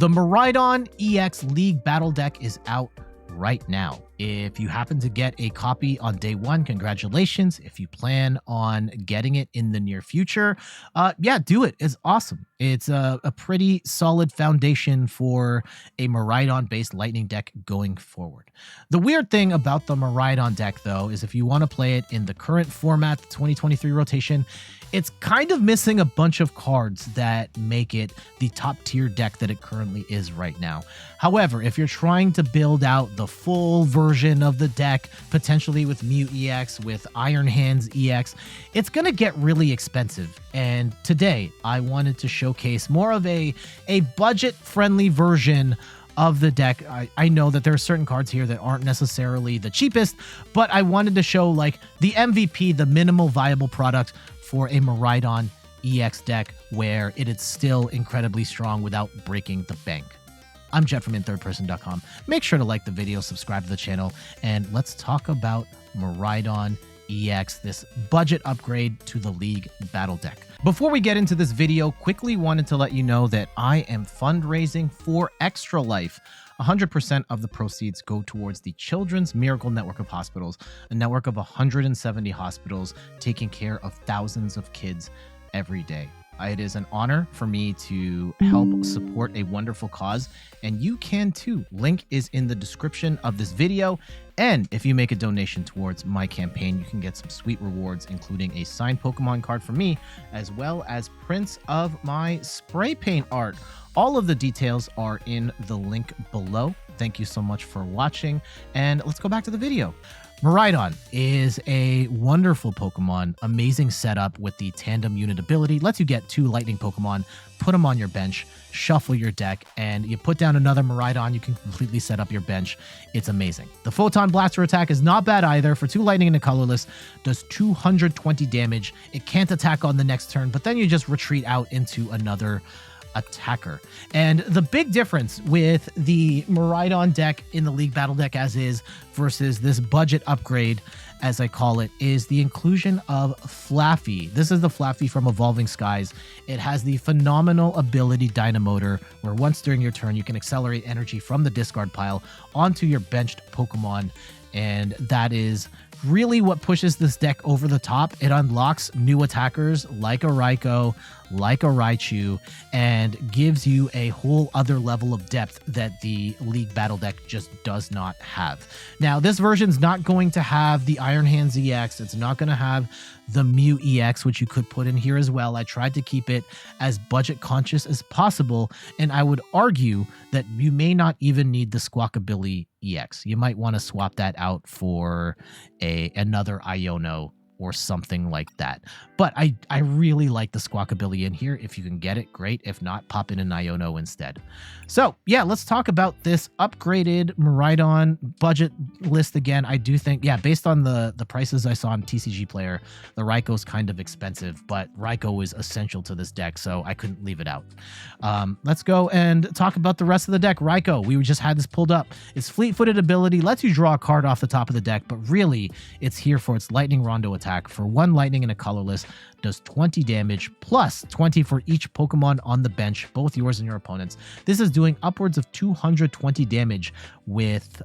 The Miraidon EX League Battle Deck is out right now. If you happen to get a copy on day one, congratulations. If you plan on getting it in the near future, yeah, do it. It's awesome. It's a pretty solid foundation for a Miraidon-based Lightning deck going forward. The weird thing about the Miraidon deck, though, is if you want to play it in the current format, the 2023 rotation, it's kind of missing a bunch of cards that make it the top tier deck that it currently is right now. However, if you're trying to build out the full version of the deck, potentially with Mew EX, with Iron Hands EX, it's going to get really expensive. And today, I wanted to showcase more of a budget-friendly version of the deck. I know that there are certain cards here that aren't necessarily the cheapest, but I wanted to show like the MVP, the minimal viable product for a Miraidon EX deck where it is still incredibly strong without breaking the bank. I'm Jet from inthirdperson.com. Make sure to like the video, subscribe to the channel, and let's talk about Miraidon EX, this budget upgrade to the League Battle Deck. Before we get into this video, quickly wanted to let you know that I am fundraising for Extra Life. 100% of the proceeds go towards the Children's Miracle Network of Hospitals, a network of 170 hospitals taking care of thousands of kids every day. It is an honor for me to help support a wonderful cause, and you can too. Link is in the description of this video, and if you make a donation towards my campaign, you can get some sweet rewards, including a signed Pokemon card from me, as well as prints of my spray paint art. All of the details are in the link below. Thank you so much for watching, and let's go back to the video. Miraidon is a wonderful Pokemon, amazing setup with the tandem unit ability, lets you get 2 lightning Pokemon, put them on your bench, shuffle your deck, and you put down another Miraidon, you can completely set up your bench. It's amazing. The Photon Blaster attack is not bad either. For 2 lightning and a colorless, does 220 damage. It can't attack on the next turn, but then you just retreat out into another attacker. And the big difference with the Miraidon deck in the League Battle Deck as is versus this budget upgrade, as I call it, is the inclusion of Flaaffy. This is the Flaaffy from Evolving Skies. It has the phenomenal ability Dynamotor, where once during your turn you can accelerate energy from the discard pile onto your benched Pokemon, and that is really what pushes this deck over the top. It unlocks new attackers like a Raikou, like a Raichu, and gives you a whole other level of depth that the League Battle Deck just does not have. Now, this version's not going to have the Iron Hands EX. It's not going to have the Mew EX, which you could put in here as well. I tried to keep it as budget conscious as possible, and I would argue that you may not even need the Squawkabilly EX. You might want to swap that out for another Iono or something like that. But I really like the Squawkabilly in here. If you can get it, great. If not, pop in an Iono instead. So yeah, let's talk about this upgraded Miraidon budget list again. I do think, yeah, based on the prices I saw on TCG Player, the Raikou's kind of expensive, but Raikou is essential to this deck, so I couldn't leave it out. Let's go and talk about the rest of the deck. Raikou, we just had this pulled up. Its fleet-footed ability lets you draw a card off the top of the deck, but really it's here for its Lightning Rondo attack. For 1 lightning and a colorless, does 20 damage plus 20 for each Pokemon on the bench, both yours and your opponent's. This is doing upwards of 220 damage with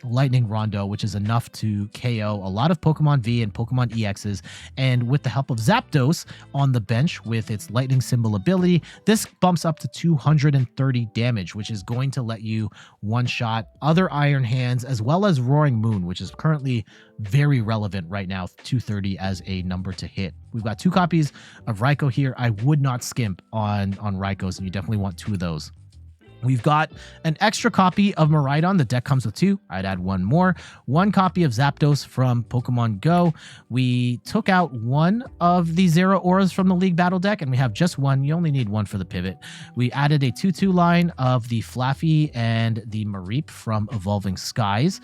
Lightning Rondo, which is enough to KO a lot of Pokemon V and Pokemon EXs. And with the help of Zapdos on the bench with its Lightning Symbol ability, this bumps up to 230 damage, which is going to let you one-shot other Iron Hands as well as Roaring Moon, which is currently very relevant right now, 230 as a number to hit. We've got 2 copies of Raikou here. I would not skimp on Raikous, and you definitely want 2 of those. We've got an extra copy of Miraidon. The deck comes with 2. I'd add 1 more. 1 copy of Zapdos from Pokemon Go. We took out 1 of the Zeraoras from the League Battle deck, and we have just 1. You only need 1 for the pivot. We added a 2/2 line of the Flaaffy and the Mareep from Evolving Skies.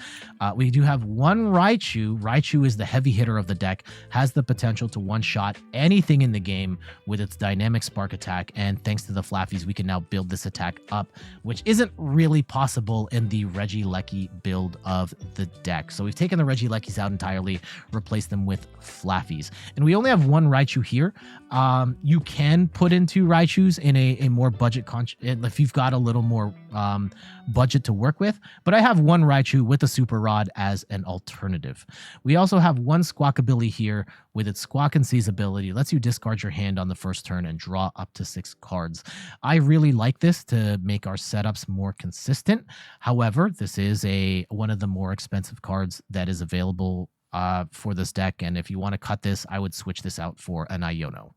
We do have 1 Raichu. Raichu is the heavy hitter of the deck, has the potential to one-shot anything in the game with its dynamic spark attack, and thanks to the Flaaffies, we can now build this attack up which isn't really possible in the Regieleki build of the deck. So we've taken the Regielekis out entirely, replaced them with Flaaffys. And we only have one Raichu here. You can put in 2 Raichus in a more budget if you've got a little more budget to work with, but I have one Raichu with a Super Rod as an alternative. We also have one Squawkabilly here with its Squawk and Seize ability. Lets you discard your hand on the first turn and draw up to 6 cards. I really like this to make our setups more consistent. However, this is one of the more expensive cards that is available for this deck, and if you want to cut this, I would switch this out for an Iono.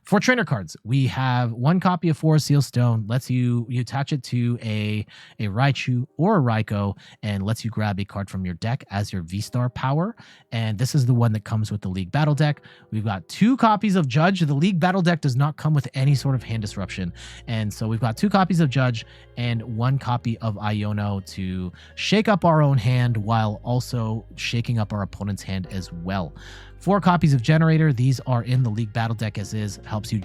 For trainer cards, we have one copy of Forest Seal Stone. Lets you attach it to a Raichu or a Raikou, and lets you grab a card from your deck as your V-Star power. And this is the one that comes with the League Battle Deck. We've got 2 copies of Judge. The League Battle Deck does not come with any sort of hand disruption. And so we've got 2 copies of Judge and 1 copy of Iono to shake up our own hand while also shaking up our opponent's hand as well. 4 copies of Generator. These are in the League Battle Deck as is. Helps you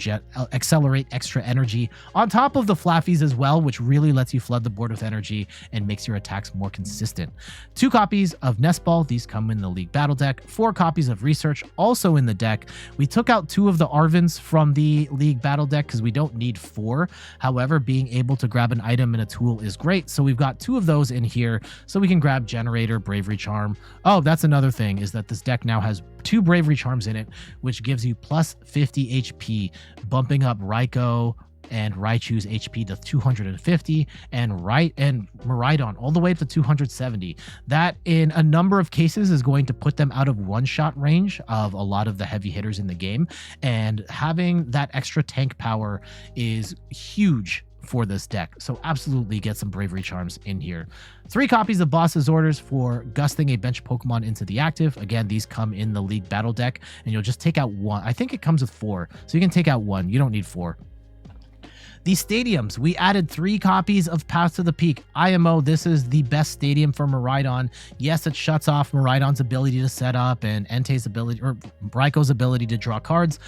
accelerate extra energy on top of the Flaaffys as well, which really lets you flood the board with energy and makes your attacks more consistent. 2 copies of Nest Ball. These come in the League Battle Deck. 4 copies of Research also in the deck. We took out 2 of the Arvins from the League Battle Deck because we don't need 4. However, being able to grab an item and a tool is great. So we've got 2 of those in here so we can grab Generator, Bravery Charm. Oh, that's another thing, is that this deck now has 2 Bravery Charms in it, which gives you plus 50 HP, bumping up Raikou and Raichu's HP to 250 and Miraidon all the way up to 270. That in a number of cases is going to put them out of one-shot range of a lot of the heavy hitters in the game, and having that extra tank power is huge for this deck. So absolutely get some Bravery Charms in here. 3 copies of Boss's Orders for gusting a bench Pokemon into the active. Again, these come in the League Battle Deck, and you'll just take out 1. I think it comes with 4, so you can take out 1. You don't need 4. The stadiums, we added 3 copies of Path to the Peak. IMO, this is the best stadium for Miraidon. Yes, it shuts off Miraidon's ability to set up and Entei's ability, or Raikou's ability to draw cards,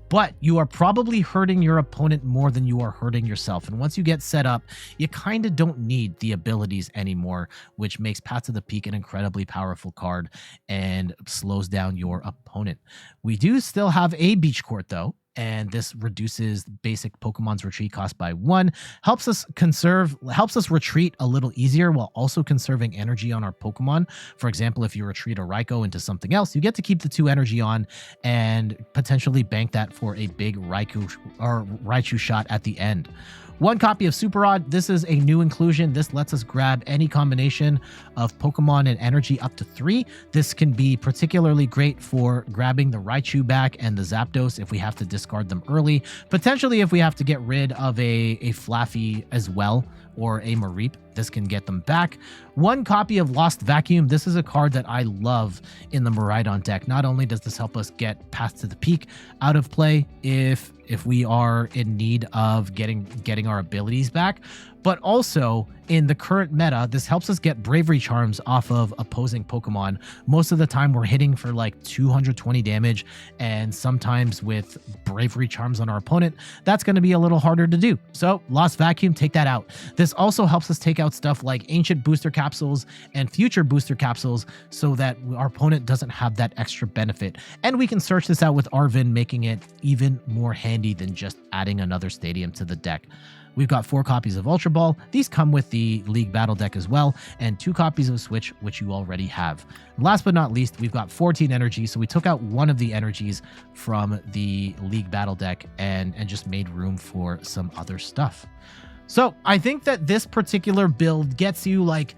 but you are probably hurting your opponent more than you are hurting yourself. And once you get set up, you kind of don't need the abilities anymore, which makes Path to the Peak an incredibly powerful card and slows down your opponent. We do still have a Beach Court, though, and this reduces basic Pokemon's retreat cost by 1. Helps us retreat a little easier while also conserving energy on our Pokemon. For example, if you retreat a Raikou into something else, you get to keep the 2 energy on and potentially bank that for a big Raichu shot at the end. 1 copy of Super Rod. This is a new inclusion. This lets us grab any combination of Pokemon and energy up to 3. This can be particularly great for grabbing the Raichu back and the Zapdos if we have to discard them early. Potentially if we have to get rid of a Flaaffy as well, or a Mareep, this can get them back. 1 copy of Lost Vacuum. This is a card that I love in the Miraidon deck. Not only does this help us get Path to the Peak out of play if we are in need of getting our abilities back, but also in the current meta, this helps us get Bravery Charms off of opposing Pokemon. Most of the time we're hitting for like 220 damage, and sometimes with Bravery Charms on our opponent, that's going to be a little harder to do. So Lost Vacuum, take that out. This also helps us take out stuff like Ancient Booster Capsules and Future Booster Capsules so that our opponent doesn't have that extra benefit. And we can search this out with Arvin, making it even more handy than just adding another stadium to the deck. We've got 4 copies of Ultra Ball. These come with the League Battle Deck as well, and 2 copies of Switch, which you already have. Last but not least, we've got 14 energies, so we took out 1 of the energies from the League Battle Deck and just made room for some other stuff. So I think that this particular build gets you like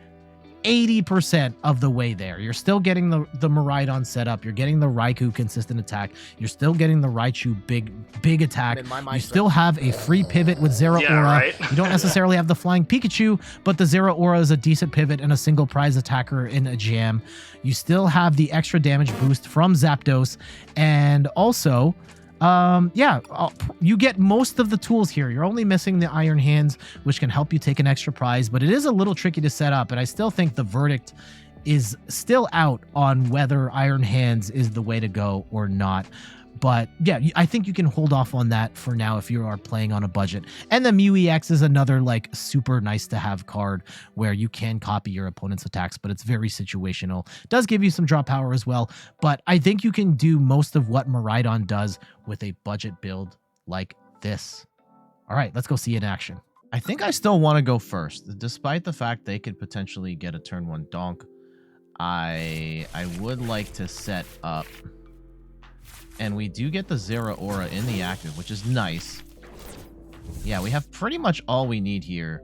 80% of the way there. You're still getting the Miraidon setup. You're getting the Raikou consistent attack. You're still getting the Raichu big attack. You still have a free pivot with Zeraora. Yeah, right. You don't necessarily have the flying Pikachu, but the Zeraora is a decent pivot and a single prize attacker in a jam. You still have the extra damage boost from Zapdos, and also you get most of the tools here. You're only missing the Iron Hands, which can help you take an extra prize, but it is a little tricky to set up, and I still think the verdict is still out on whether Iron Hands is the way to go or not. But yeah, I think you can hold off on that for now if you are playing on a budget. And the Mew EX is another like super nice to have card where you can copy your opponent's attacks, but it's very situational. Does give you some draw power as well, but I think you can do most of what Miraidon does with a budget build like this. All right, let's go see it in action. I think I still want to go first, despite the fact they could potentially get a turn 1 donk. I would like to set up, and we do get the Zeraora in the active, which is nice. Yeah, we have pretty much all we need here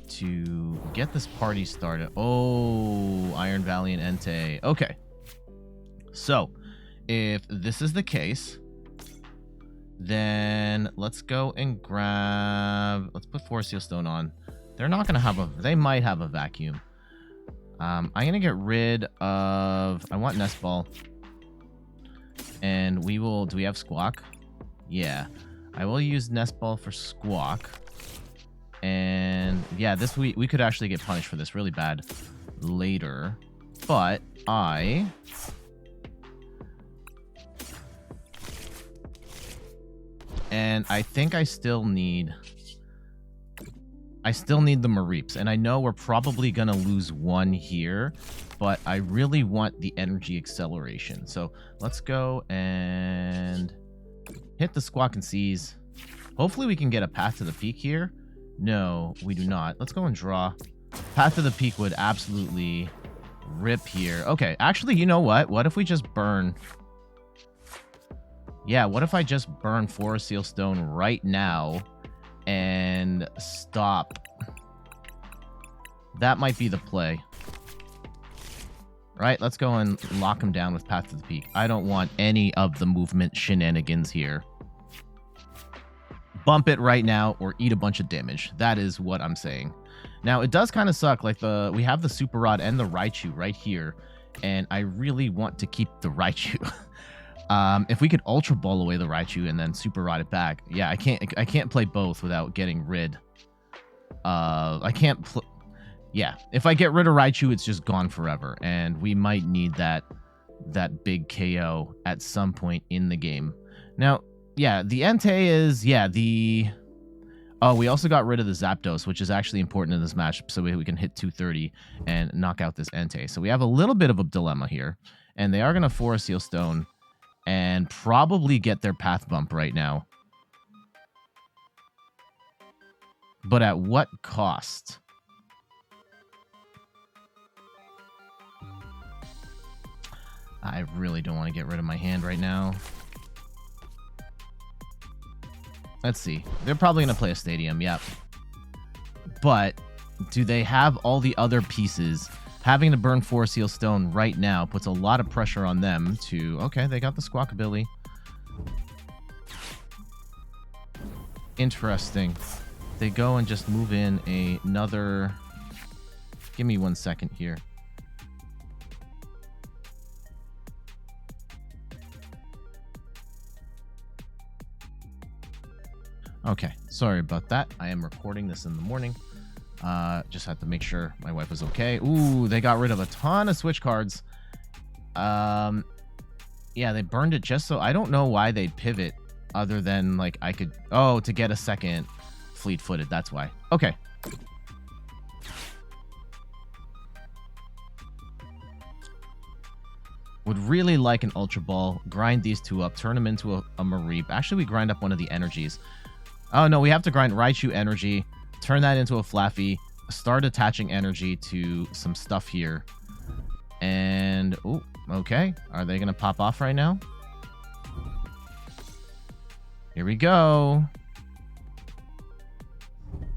to get this party started. Oh, Iron Valley and Entei. Okay. So, if this is the case, then let's go and grab... Let's put Forest Seal Stone on. They're not going to have a... They might have a vacuum. I'm going to get rid of... I want Nest Ball. And we will... Do we have Squawk? Yeah. I will use Nest Ball for Squawk. And yeah, this we could actually get punished for this really bad later. But And I think I still need the Mareeps. And I know we're probably going to lose one here, but I really want the energy acceleration. So let's go and hit the Squawk and Seize. Hopefully we can get a Path to the Peak here. No, we do not. Let's go and draw. Path to the Peak would absolutely rip here. Okay, actually, you know what? What if we just burn... Yeah, what if I just burn Forest Seal Stone right now and stop? That might be the play. Right, let's go and lock him down with Path to the Peak. I don't want any of the movement shenanigans here. Bump it right now or eat a bunch of damage. That is what I'm saying. Now, it does kind of suck. Like, we have the Super Rod and the Raichu right here, and I really want to keep the Raichu. If we could Ultra Ball away the Raichu and then Super Rod it back. Yeah, I can't play both without getting rid. Yeah, if I get rid of Raichu, it's just gone forever, and we might need that big KO at some point in the game. Now, yeah, the Entei is, yeah, oh, we also got rid of the Zapdos, which is actually important in this match, so we can hit 230 and knock out this Entei. So we have a little bit of a dilemma here, and they are going to Forest Seal Stone and probably get their Path Bump right now. But at what cost? I really don't want to get rid of my hand right now. Let's see. They're probably going to play a Stadium, yep. But do they have all the other pieces? Having to burn Forest Seal Stone right now puts a lot of pressure on them to... Okay, they got the Squawkabilly. Interesting. They go and just move in another... Give me 1 second here. Okay, sorry about that. I am recording this in the morning. Just had to make sure my wife was okay. Ooh, they got rid of a ton of switch cards. Yeah, they burned it just so... I don't know why they'd pivot other than, like, I could... Oh, to get a second fleet-footed. That's why. Okay. Would really like an Ultra Ball. Grind these two up. Turn them into a Mareep. Actually, we grind up one of the energies. Oh, no, we have to grind Raichu energy. Turn that into a Flaaffy. Start attaching energy to some stuff here. And... Oh, okay. Are they going to pop off right now? Here we go.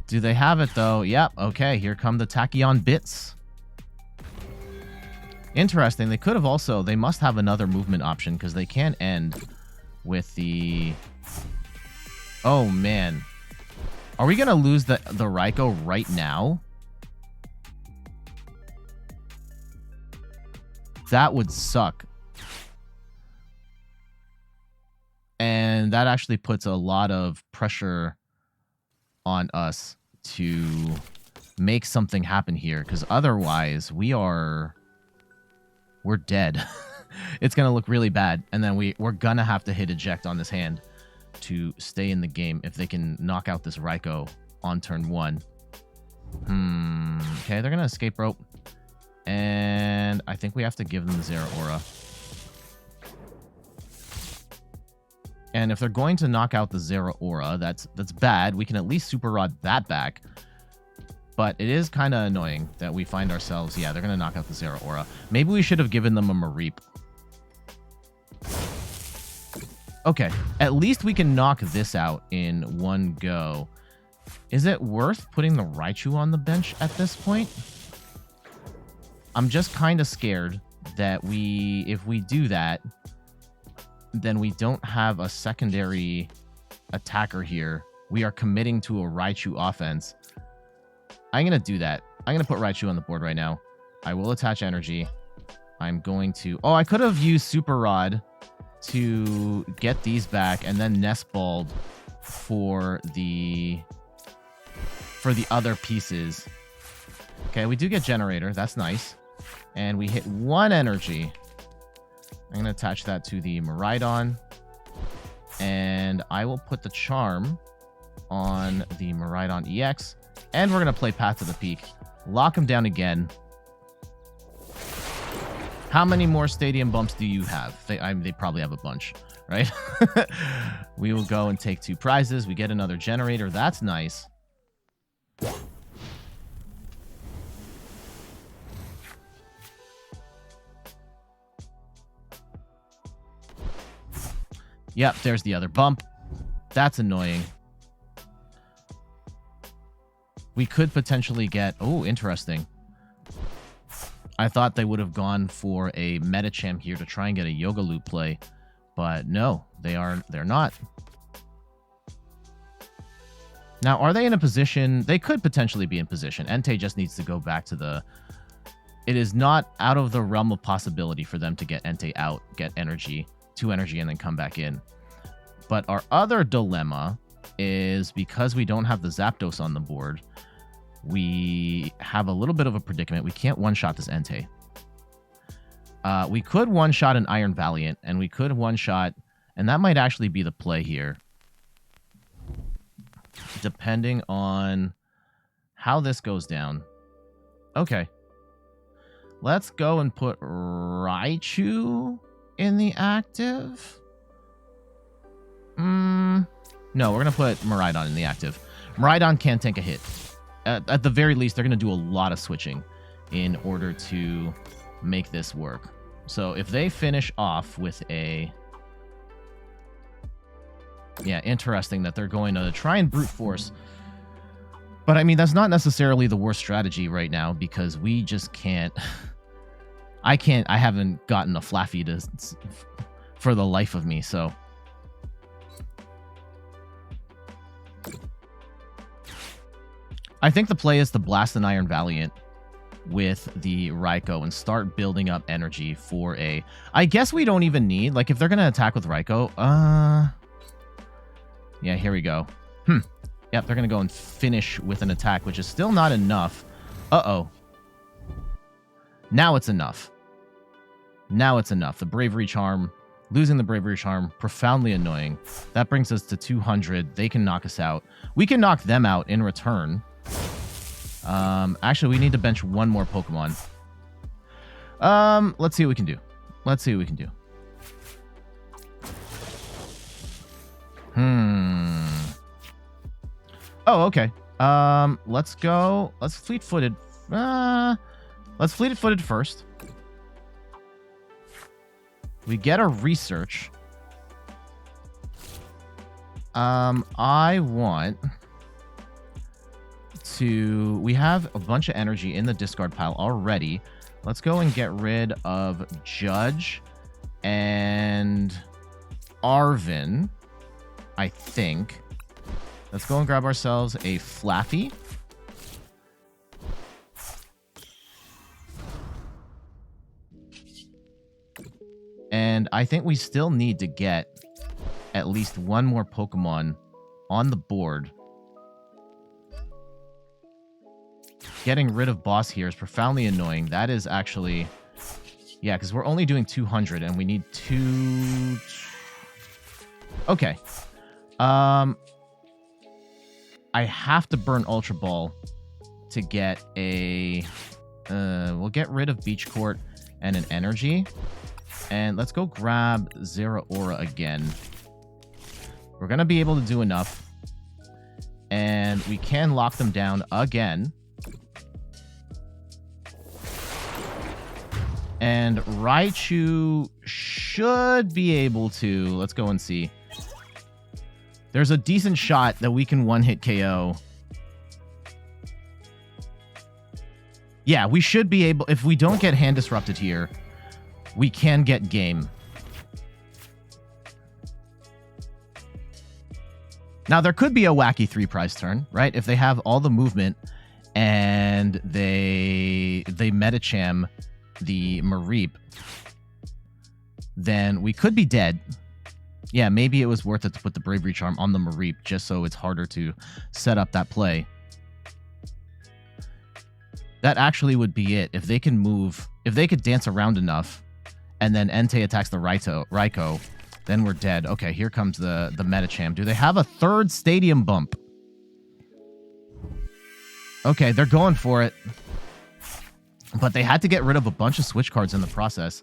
Do they have it, though? Yep. Okay, here come the Tachyon bits. Interesting. They could have also... They must have another movement option because they can end with the... Oh, man. Are we going to lose the Raikou right now? That would suck. And that actually puts a lot of pressure on us to make something happen here. Because otherwise, we're dead. it's going to look really bad. And then we're going to have to hit eject on this hand to stay in the game if they can knock out this Raikou on turn 1. Okay, they're going to escape rope. And I think we have to give them the Zeraora. And if they're going to knock out the Zeraora, that's bad. We can at least Super Rod that back. But it is kind of annoying that we find ourselves... Yeah, they're going to knock out the Zeraora. Maybe we should have given them a Mareep. Okay, at least we can knock this out in one go. Is it worth putting the Raichu on the bench at this point? I'm just kind of scared that if we do that, then we don't have a secondary attacker here. We are committing to a Raichu offense. I'm going to do that. I'm going to put Raichu on the board right now. I will attach energy. I'm going to... Oh, I could have used Super Rod to get these back and then Nest Balled for the other pieces. Okay, we do get Generator. That's nice. And we hit 1 energy. I'm going to attach that to the Miraidon. And I will put the Charm on the Miraidon EX. And we're going to play Path to the Peak. Lock him down again. How many more stadium bumps do you have? They probably have a bunch, right? We will go and take 2 prizes. We get another Generator. That's nice. Yep, there's the other bump. That's annoying. We could potentially get... Oh, interesting. I thought they would have gone for a Medicham here to try and get a Yoga Loop play. But no, they're not. Now, are they in a position... They could potentially be in position. Entei just needs to go back to the... It is not out of the realm of possibility for them to get Entei out, get energy, 2 energy, and then come back in. But our other dilemma is because we don't have the Zapdos on the board, we have a little bit of a predicament. We can't one-shot this Entei. We could one-shot an Iron Valiant, and we could one-shot... And that might actually be the play here. Depending on how this goes down. Okay. Let's go and put Raichu in the active. No, we're going to put Miraidon in the active. Miraidon can't take a hit. At the very least, they're going to do a lot of switching in order to make this work. So if they finish off with a... Yeah, interesting that they're going to try and brute force. But, I mean, that's not necessarily the worst strategy right now because we just can't... I haven't gotten a Flaaffy for the life of me, so... I think the play is to blast an Iron Valiant with the Raikou and start building up energy for a... I guess we don't even need... Like, if they're going to attack with Raikou... Yeah, here we go. Yep, they're going to go and finish with an attack, which is still not enough. Uh-oh. Now it's enough. Now it's enough. The Bravery Charm... Losing the Bravery Charm, profoundly annoying. That brings us to 200. They can knock us out. We can knock them out in return. Actually, we need to bench 1 more Pokemon. Let's see what we can do. Let's see what we can do. Oh, okay. Let's go. Let's fleet-footed. Let's fleet-footed first. We get a research. I want to... We have a bunch of energy in the discard pile already. Let's go and get rid of Judge and Arvin, I think. Let's go and grab ourselves a Flaaffy. And I think we still need to get at least 1 more Pokemon on the board. Getting rid of Boss here is profoundly annoying. That is actually Yeah, because we're only doing 200 and we need 2... Okay. I have to burn Ultra Ball to get a... we'll get rid of Beach Court and an energy. And let's go grab Zeraora again. We're going to be able to do enough. And we can lock them down again. And Raichu should be able to... Let's go and see. There's a decent shot that we can one-hit KO. Yeah, we should be able... If we don't get hand disrupted here, we can get game. Now, there could be a wacky 3-prize turn, right? If they have all the movement and they Metacham the Mareep, then we could be dead. Yeah, maybe it was worth it to put the Bravery Charm on the Mareep just so it's harder to set up that play. That actually would be it. If they can move, if they could dance around enough, and then Entei attacks the Raikou, then we're dead. Okay, here comes the Metacham. Do they have a third Stadium Bump? Okay, they're going for it. But they had to get rid of a bunch of switch cards in the process.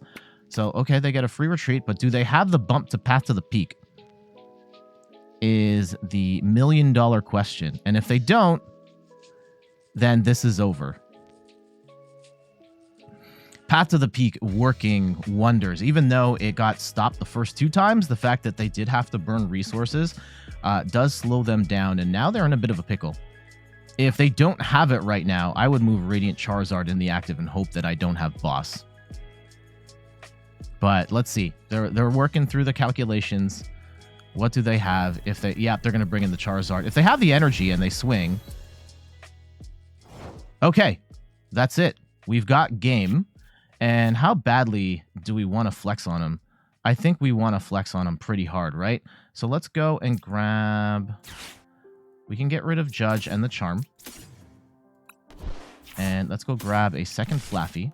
So, okay, they get a free retreat, but do they have the bump to Path to the Peak? Is the million-dollar question. And if they don't, then this is over. Path to the Peak working wonders. Even though it got stopped the first 2 times, the fact that they did have to burn resources does slow them down, and now they're in a bit of a pickle. If they don't have it right now, I would move Radiant Charizard in the active and hope that I don't have Boss. But let's see. They're working through the calculations. What do they have? If they... Yeah, they're going to bring in the Charizard. If they have the energy and they swing... Okay. That's it. We've got game. And how badly do we want to flex on them? I think we want to flex on them pretty hard, right? So let's go and grab... We can get rid of Judge and the Charm. And let's go grab a second Flaaffy.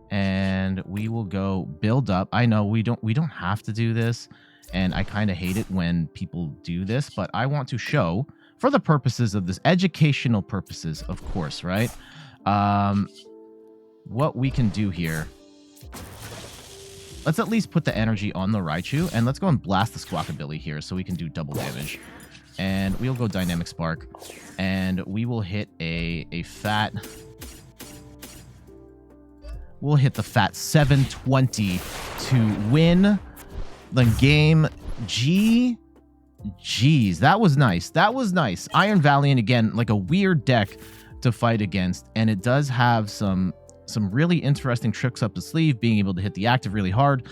And we will go build up. I know we don't have to do this, and I kind of hate it when people do this, but I want to show, for the purposes of this, educational purposes, of course, right? What we can do here. Let's at least put the energy on the Raichu, and let's go and blast the Squawkabilly here so we can do double damage. And we'll go Dynamic Spark, and we will hit a fat... We'll hit the fat 720 to win the game. Jeez, that was nice. That was nice. Iron Valiant, again, like a weird deck to fight against, and it does have some really interesting tricks up the sleeve, being able to hit the active really hard.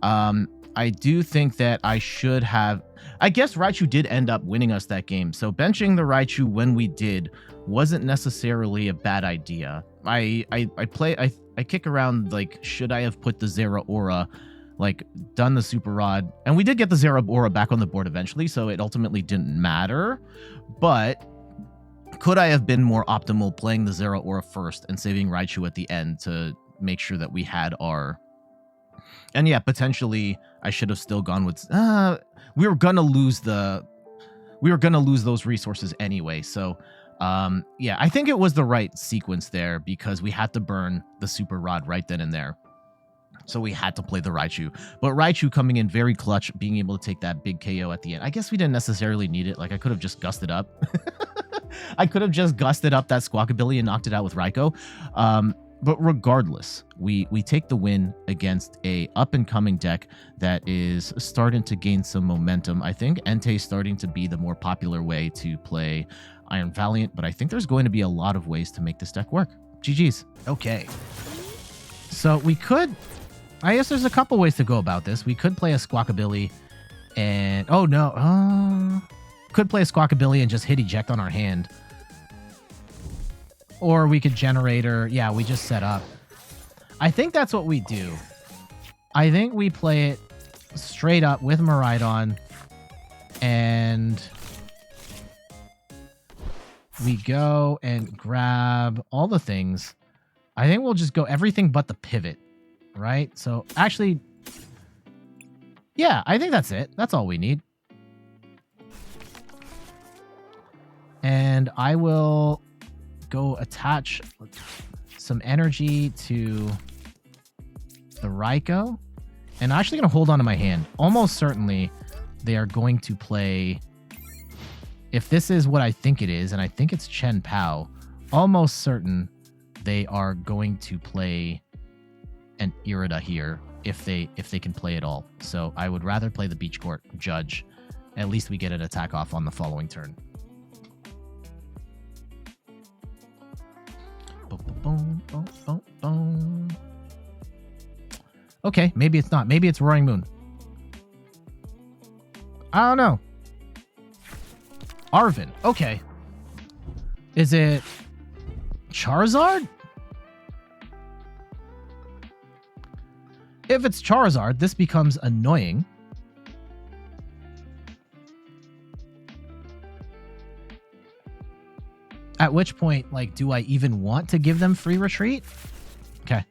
I do think that I should have... I guess Raichu did end up winning us that game, so benching the Raichu when we did wasn't necessarily a bad idea. I kick around, like, should I have put the Zeraora, like, done the Super Rod? And we did get the Zeraora back on the board eventually, so it ultimately didn't matter. But could I have been more optimal playing the Zeraora first and saving Raichu at the end to make sure that we had our... And yeah, potentially I should have still gone with... we were gonna lose those resources anyway, so... yeah, I think it was the right sequence there because we had to burn the Super Rod right then and there. So we had to play the Raichu. But Raichu coming in very clutch, being able to take that big KO at the end. I guess we didn't necessarily need it. Like, I could have just gusted up. I could have just gusted up that Squawkabilly and knocked it out with Raikou. But regardless, we take the win against a up-and-coming deck that is starting to gain some momentum. I think Entei is starting to be the more popular way to play Iron Valiant, but I think there's going to be a lot of ways to make this deck work. GG's. Okay. So we could... I guess there's a couple ways to go about this. We could play a Squawkabilly and... Oh, no. Could play a Squawkabilly and just hit eject on our hand. Or we could Generator. Yeah, we just set up. I think that's what we do. I think we play it straight up with Miraidon and... we go and grab all the things. I think we'll just go everything but the pivot, right? So actually, yeah, I think that's it. That's all we need. And I will go attach some energy to the Raikou. And I'm actually going to hold on to my hand. Almost certainly they are going to play... If this is what I think it is, and I think it's Chen Pao, almost certain they are going to play an Irida here if they can play it all. So I would rather play the Beach Court Judge. At least we get an attack off on the following turn. Okay, maybe it's not. Maybe it's Roaring Moon. I don't know. Arvin. Okay. Is it Charizard? If it's Charizard, this becomes annoying. At which point, like, do I even want to give them free retreat? Okay.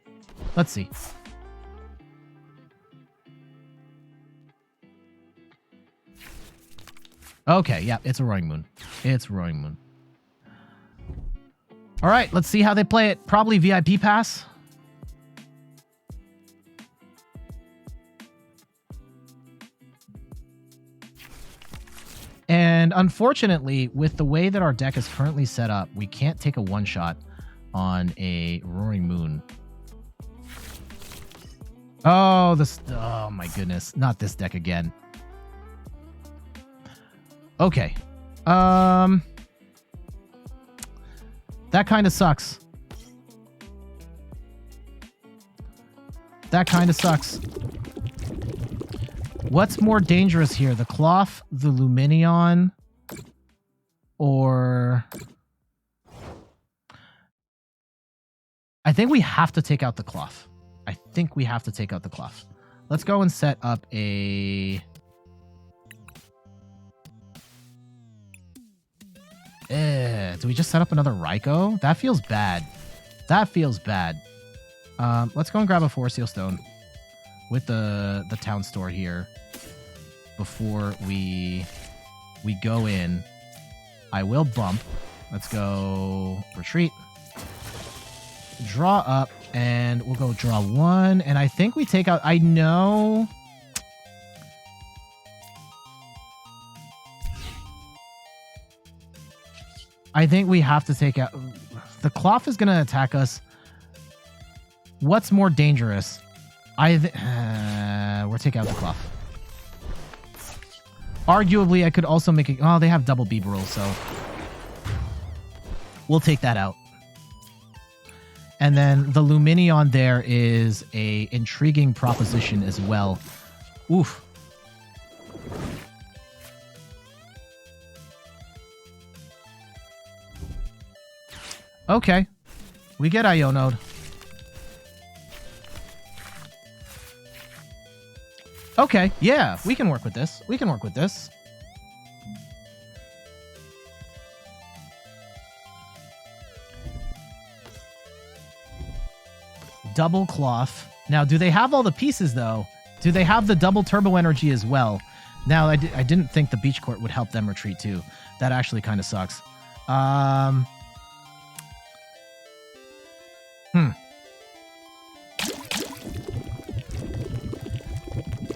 Let's see. Okay, yeah, it's a Roaring Moon. It's Roaring Moon. All right, let's see how they play it. Probably VIP pass. And unfortunately, with the way that our deck is currently set up, we can't take a one-shot on a Roaring Moon. Oh, this... Oh, my goodness. Not this deck again. Okay. That kind of sucks. That kind of sucks. What's more dangerous here? The Cloth, the Lumineon, or... I think we have to take out the Cloth. I think we have to take out the Cloth. Let's go and set up a... do we just set up another Raikou? That feels bad. That feels bad. Let's go and grab a Forest Seal Stone with the town store here before we go in. I will bump. Let's go retreat. Draw up, and we'll go draw one. And I think we take out... I know... I think we have to take out... The Cloth is going to attack us. What's more dangerous? We'll take out the Cloth. Arguably, I could also make it... Oh, they have double Beeberol, so... We'll take that out. And then the Lumineon there is a intriguing proposition as well. Oof. Okay. We get Ionode. Okay, yeah, we can work with this. We can work with this. Double Cloth. Now, do they have all the pieces, though? Do they have the double Turbo Energy as well? Now, I didn't think the Beach Court would help them retreat, too. That actually kind of sucks.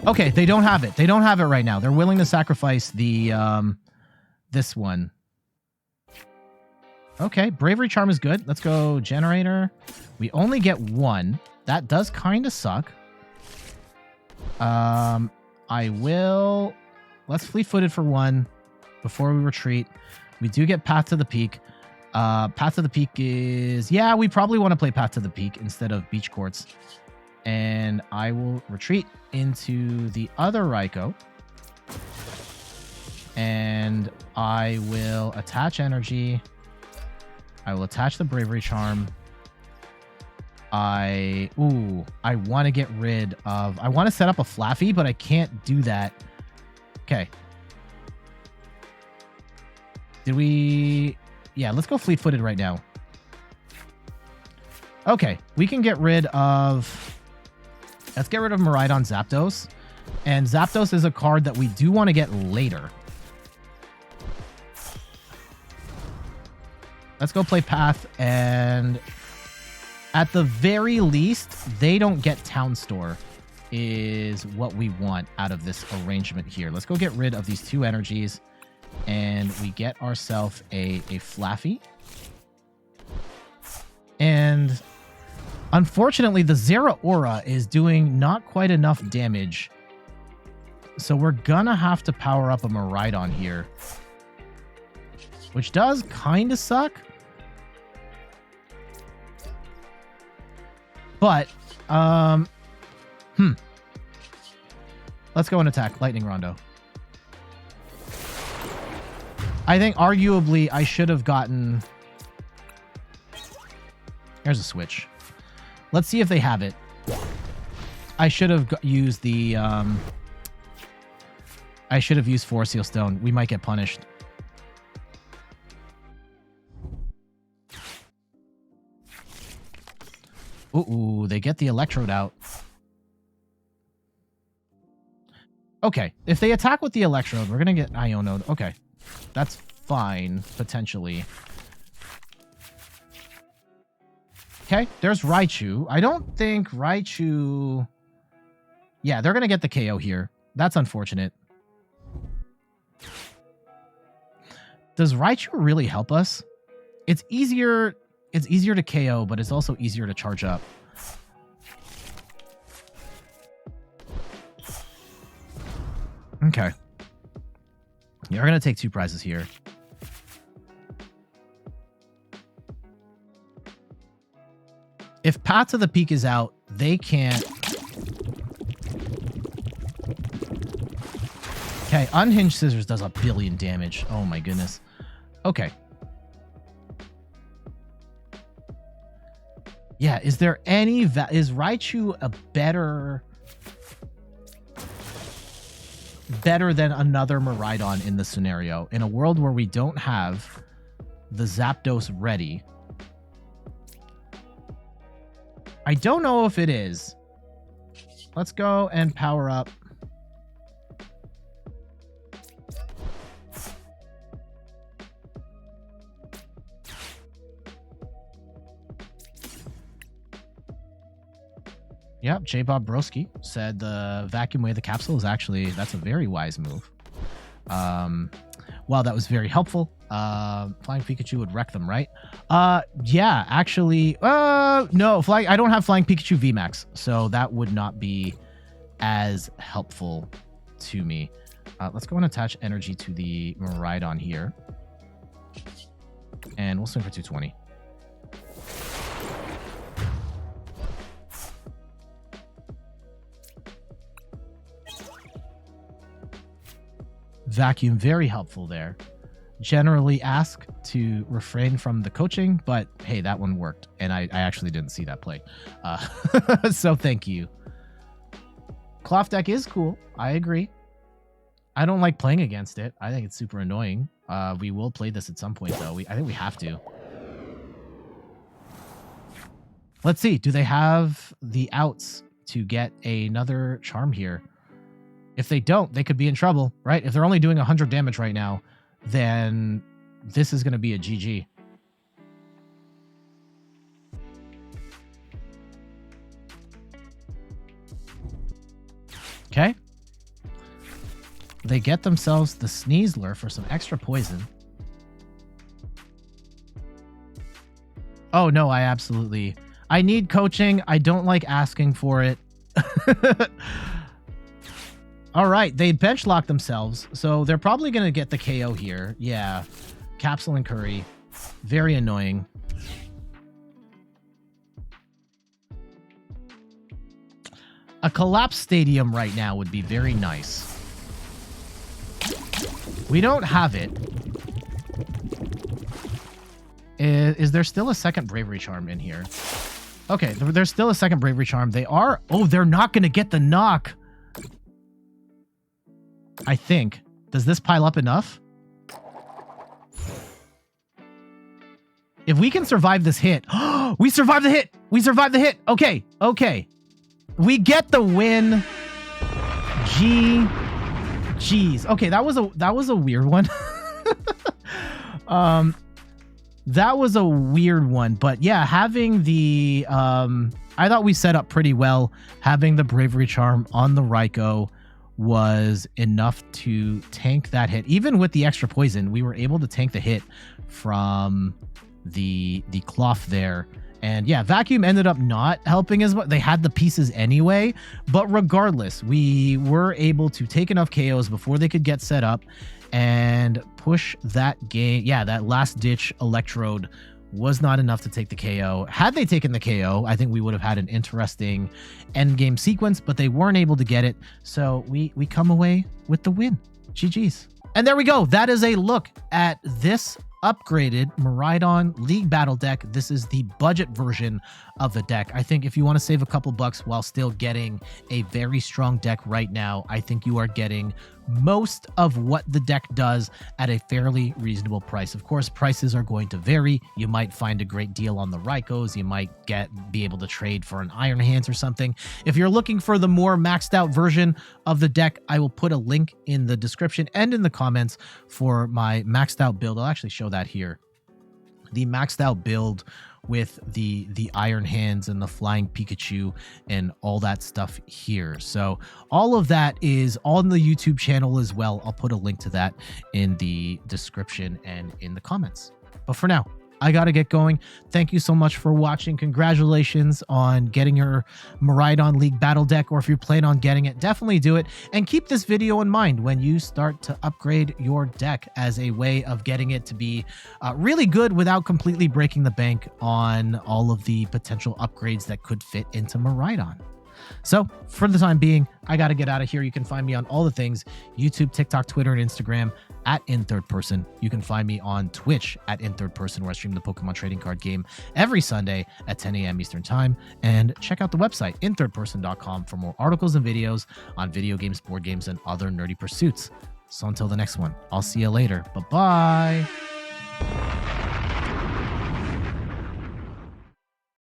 Okay, they don't have it. They don't have it right now. They're willing to sacrifice the this one. Okay, Bravery Charm is good. Let's go Generator. We only get one. That does kind of suck. I will... Let's Fleet-Footed for one before we retreat. We do get Path to the Peak. Path to the Peak is... Yeah, we probably want to play Path to the Peak instead of Beach Courts. And I will retreat into the other Raikou. And I will attach energy. I will attach the Bravery Charm. I want to get rid of... I want to set up a Flaaffy, but I can't do that. Okay. Did we... Yeah, let's go fleet-footed right now. Okay, we can get rid of... Let's get rid of Miraidon Zapdos. And Zapdos is a card that we do want to get later. Let's go play Path, and at the very least, they don't get Town Store is what we want out of this arrangement here. Let's go get rid of these 2 energies, and we get ourselves a Flaaffy. And unfortunately, the Zeraora is doing not quite enough damage, so we're gonna have to power up a Miraidon here, which does kind of suck. But, let's go and attack Lightning Rondo. I think arguably I should have gotten... There's a switch. Let's see if they have it. I should have used the... I should have used Force Seal Stone. We might get punished. Ooh, they get the Electrode out. Okay, if they attack with the Electrode, we're going to get Iono. Okay, that's fine, potentially. Okay, there's Raichu. I don't think Raichu... Yeah, they're going to get the KO here. That's unfortunate. Does Raichu really help us? It's easier to KO, but it's also easier to charge up. Okay. Yeah, we're going to take 2 prizes here. If Path to the Peak is out, they can't... Okay, Unhinged Scissors does 1 billion damage. Oh my goodness. Okay. Yeah, is there any... Is Raichu a better than another Miraidon in the scenario? In a world where we don't have the Zapdos ready. I don't know if it is. Let's go and power up. Yep, J-Bob Broski said the vacuum away the capsule is actually, that's a very wise move. Well, that was very helpful. Flying Pikachu would wreck them, right? Yeah, actually, no, I don't have Flying Pikachu VMAX, so that would not be as helpful to me. Let's go and attach energy to the Miraidon here. And we'll swing for 220. Vacuum, very helpful there. Generally ask to refrain from the coaching, but hey, that one worked. And I actually didn't see that play. So thank you. Cloth deck is cool. I agree. I don't like playing against it. I think it's super annoying. We will play this at some point, though. I think we have to. Let's see. Do they have the outs to get another charm here? If they don't, they could be in trouble, right? If they're only doing 100 damage right now, then this is going to be a GG. Okay. They get themselves the Sneasler for some extra poison. Oh, no, I need coaching. I don't like asking for it. All right, they bench lock themselves, so they're probably going to get the KO here. Yeah, Capsule and Curry. Very annoying. A collapsed stadium right now would be very nice. We don't have it. Is there still a second Bravery Charm in here? Okay, there's still a second Bravery Charm. They are... Oh, they're not going to get the knock. I think. Does this pile up enough? If we can survive this hit, we survived the hit. We survived the hit. Okay, okay. We get the win. Jeez. Okay, that was a weird one. That was a weird one, but yeah, having the I thought we set up pretty well. Having the Bravery Charm on the Raikou was enough to tank that hit. Even with the extra poison, we were able to tank the hit from the cloth there. And yeah, Vacuum ended up not helping as much. They had the pieces anyway, but regardless, we were able to take enough KOs before they could get set up and push that game. Yeah, that last ditch Electrode was not enough to take the KO. Had they taken the KO, I think we would have had an interesting end game sequence, but they weren't able to get it. So we come away with the win. GG's. And there we go. That is a look at this upgraded Miraidon League Battle deck. This is the budget version of the deck. I think if you want to save a couple bucks while still getting a very strong deck right now, I think you are getting most of what the deck does at a fairly reasonable price. Of course, prices are going to vary. You might find a great deal on the Raikous. You might be able to trade for an Iron Hands or something. If you're looking for the more maxed out version of the deck, I will put a link in the description and in the comments for my maxed out build. I'll actually show that here. The maxed out build with the Iron Hands and the Flying Pikachu and all that stuff here. So all of that is on the YouTube channel as well. I'll put a link to that in the description and in the comments. But for now, I gotta get going. Thank you so much for watching. Congratulations on getting your Miraidon League Battle deck, or if you plan on getting it, definitely do it. And keep this video in mind when you start to upgrade your deck as a way of getting it to be really good without completely breaking the bank on all of the potential upgrades that could fit into Miraidon. So for the time being, I got to get out of here. You can find me on all the things: YouTube, TikTok, Twitter, and Instagram at In3rdPerson. You can find me on Twitch at In3rdPerson, where I stream the Pokemon trading card game every Sunday at 10 a.m. Eastern time. And check out the website, in3rdperson.com, for more articles and videos on video games, board games, and other nerdy pursuits. So until the next one, I'll see you later. Bye-bye.